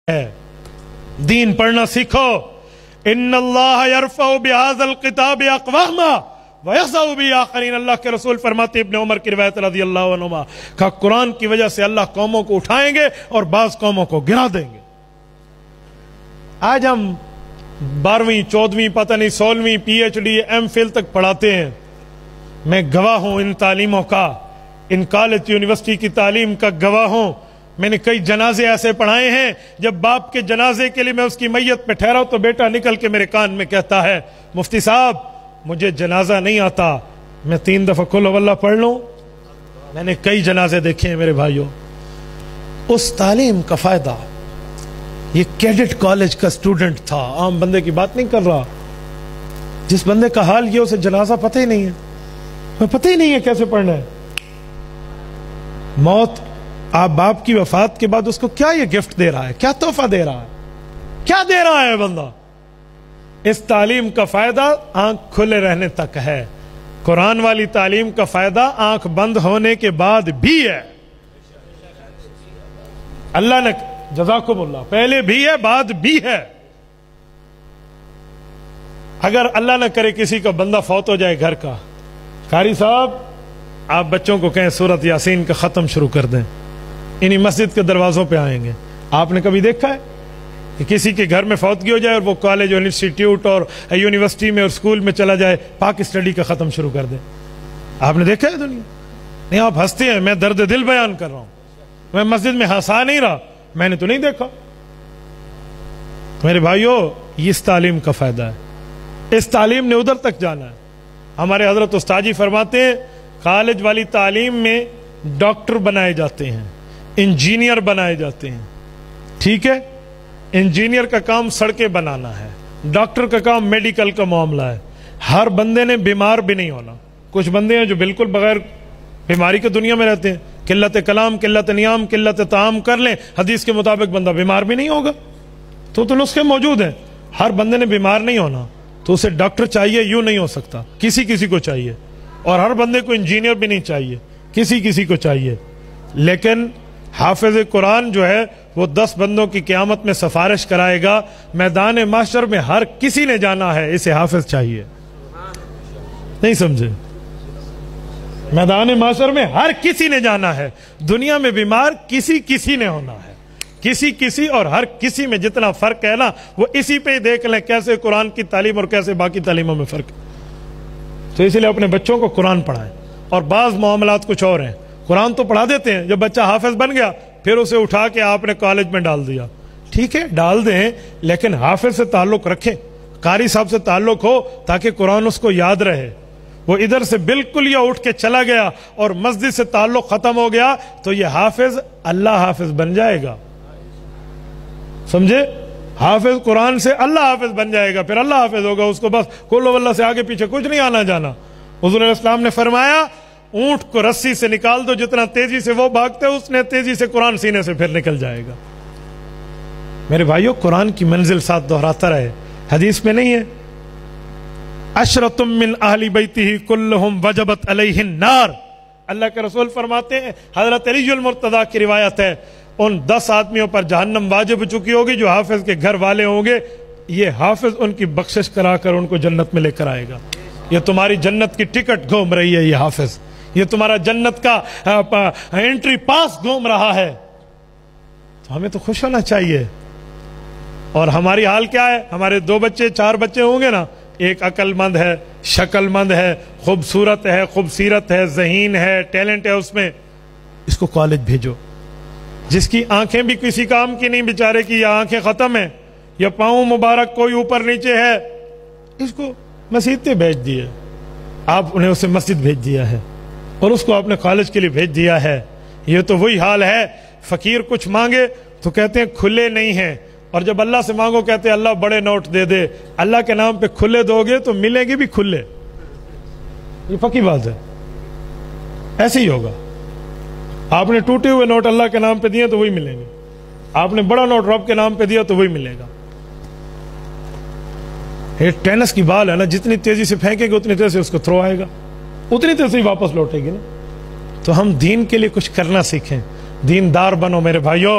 ہے دین پڑھنا سیکھو. ان اللہ یرفع بہذا الکتاب اقواما ویضع بہ آخرین. اللہ کے رسول فرماتے ابن عمر کی روایت رضی اللہ عنہما کہ قرآن کی وجہ سے اللہ قوموں کو اٹھائیں گے اور بعض قوموں کو گرا دیں گے. آج ہم 12ویں 14ویں پتہ نہیں 16ویں PhD MPhil تک پڑھاتے ہیں. میں گواہ ہوں ان تعلیموں کا, ان کالج یونیورسٹی کی تعلیم کا گواہ ہوں. میں نے کئی جنازے ایسے پڑھائے ہیں جب باپ کے جنازے کے لیے میں اس کی میت پہ ٹھہرا تو بیٹا نکل کے میرے کان میں کہتا ہے مفتی صاحب مجھے جنازہ نہیں آتا, میں 3 دفعہ قل ہو اللہ پڑھ لوں. میں نے کئی جنازے دیکھے ہیں میرے بھائیوں. اس تعلیم کا فائدہ, یہ کیڈٹ کالج کا اسٹوڈنٹ تھا, عام بندے کی بات نہیں کر رہا. جس بندے کا حال یہ اسے جنازہ پتہ ہی نہیں ہے, پتہ ہی نہیں ہے کیسے پڑھنا ہے. موت آپ باپ کی وفات کے بعد اس کو کیا یہ گفٹ دے رہا ہے, کیا تحفہ دے رہا ہے, کیا دے رہا ہے بندہ. اس تعلیم کا فائدہ آنکھ کھلے رہنے تک ہے. قرآن والی تعلیم کا فائدہ آنکھ بند ہونے کے بعد بھی ہے. اللہ نے جزاکم اللہ پہلے بھی ہے بعد بھی ہے. اگر اللہ نہ کرے کسی کا بندہ فوت ہو جائے گھر کا, قاری صاحب آپ بچوں کو کہیں سورۃ یاسین کا ختم شروع کر دیں, انہی مسجد کے دروازوں پہ آئیں گے. آپ نے کبھی دیکھا ہے کہ کسی کے گھر میں فوتگی ہو جائے اور وہ کالج اور انسٹیٹیوٹ اور یونیورسٹی میں اور اسکول میں چلا جائے پاک اسٹڈی کا ختم شروع کر دے؟ آپ نے دیکھا ہے دنیا؟ نہیں, آپ ہنستے ہیں, میں درد دل بیان کر رہا ہوں. میں مسجد میں ہنسا نہیں رہا, میں نے تو نہیں دیکھا. میرے بھائیوں یہ اس تعلیم کا فائدہ ہے. اس تعلیم نے ادھر تک جانا ہے. ہمارے حضرت استاد جی فرماتے ہیں کالج والی تعلیم میں ڈاکٹر بنائے جاتے ہیں, انجینئر بنائے جاتے ہیں. ٹھیک ہے, انجینئر کا کام سڑکیں بنانا ہے, ڈاکٹر کا کام میڈیکل کا معاملہ ہے. ہر بندے نے بیمار بھی نہیں ہونا. کچھ بندے ہیں جو بالکل بغیر بیماری کے دنیا میں رہتے ہیں, قلت کلام قلت نیام قلت طعام کر لیں, حدیث کے مطابق بندہ بیمار بھی نہیں ہوگا. تو نسخے موجود ہیں. ہر بندے نے بیمار نہیں ہونا, تو اسے ڈاکٹر چاہیے, یوں نہیں ہو سکتا. کسی کسی کو چاہیے. اور ہر بندے کو انجینئر بھی نہیں چاہیے, کسی کسی کو چاہیے. لیکن حافظ قرآن جو ہے وہ 10 بندوں کی قیامت میں سفارش کرائے گا. میدان محشر میں ہر کسی نے جانا ہے, اسے حافظ چاہیے. نہیں سمجھے؟ میدان محشر میں ہر کسی نے جانا ہے. دنیا میں بیمار کسی نے ہونا ہے, کسی اور ہر کسی میں جتنا فرق ہے نا وہ اسی پہ ہی دیکھ لیں کیسے قرآن کی تعلیم اور کیسے باقی تعلیموں میں فرق ہے. تو اس لیے اپنے بچوں کو قرآن پڑھائیں. اور بعض معاملات کچھ اور ہیں. قرآن تو پڑھا دیتے ہیں, جب بچہ حافظ بن گیا پھر اسے اٹھا کے آپ نے کالج میں ڈال دیا. ٹھیک ہے ڈال دیں, لیکن حافظ سے تعلق رکھیں, قاری صاحب سے تعلق ہو تاکہ قرآن اس کو یاد رہے. وہ ادھر سے بالکل یا اٹھ کے چلا گیا اور مسجد سے تعلق ختم ہو گیا تو یہ حافظ اللہ حافظ بن جائے گا. سمجھے؟ حافظ قرآن سے اللہ حافظ بن جائے گا, پھر اللہ حافظ ہوگا. اس کو بس قل ہو اللہ سے آگے پیچھے کچھ نہیں آنا جانا. حضور علیہ السلام نے فرمایا اونٹ کو رسی سے نکال دو, جتنا تیزی سے وہ بھاگتے اتنے تیزی سے قرآن سینے سے پھر نکل جائے گا. میرے بھائیوں قرآن کی منزل ساتھ دہراتا رہے. حدیث میں نہیں ہے عشرۃ من اہل بیتہ کلہم وجبت علیہ النار. اللہ کے رسول فرماتے ہیں, حضرت علی المرتضیٰ کی روایت ہے, ان 10 آدمیوں پر جہنم واجب ہو چکی ہوگی جو حافظ کے گھر والے ہوں گے. یہ حافظ ان کی بخشش کرا کر ان کو جنت میں لے کر آئے گا. یہ تمہاری جنت کی ٹکٹ گھوم رہی ہے, یہ حافظ, یہ تمہارا جنت کا انٹری پاس گھوم رہا ہے. تو ہمیں تو خوش ہونا چاہیے. اور ہماری حال کیا ہے؟ ہمارے 2 بچے 4 بچے ہوں گے نا, ایک عقل مند ہے, شکل مند ہے, خوبصورت ہے, خوبصیرت ہے, ذہین ہے, ٹیلنٹ ہے اس میں, اس کو کالج بھیجو. جس کی آنکھیں بھی کسی کام کی نہیں بیچارے کی, یا آنکھیں ختم ہیں یا پاؤں مبارک کوئی اوپر نیچے ہے, اس کو مسجد پہ بھیج دیے. آپ نے اسے مسجد بھیج دیا ہے اور اس کو آپ نے کالج کے لیے بھیج دیا ہے. یہ تو وہی حال ہے, فقیر کچھ مانگے تو کہتے ہیں کھلے نہیں ہیں, اور جب اللہ سے مانگو کہتے ہیں اللہ بڑے نوٹ دے دے. اللہ کے نام پہ کھلے دو گے تو ملیں گے بھی کھلے. یہ پکی بات ہے, ایسے ہی ہوگا. آپ نے ٹوٹے ہوئے نوٹ اللہ کے نام پہ دیے تو وہی ملیں گے. آپ نے بڑا نوٹ رب کے نام پہ دیا تو وہی ملے گا. ایک ٹینس کی بال ہے نا, جتنی تیزی سے پھینکے گے اتنی تیزی سے اس کو تھرو آئے گا, اتنی تیزی سے واپس لوٹے گی نا. تو ہم دین کے لیے کچھ کرنا سیکھیں, دیندار بنو میرے بھائیوں.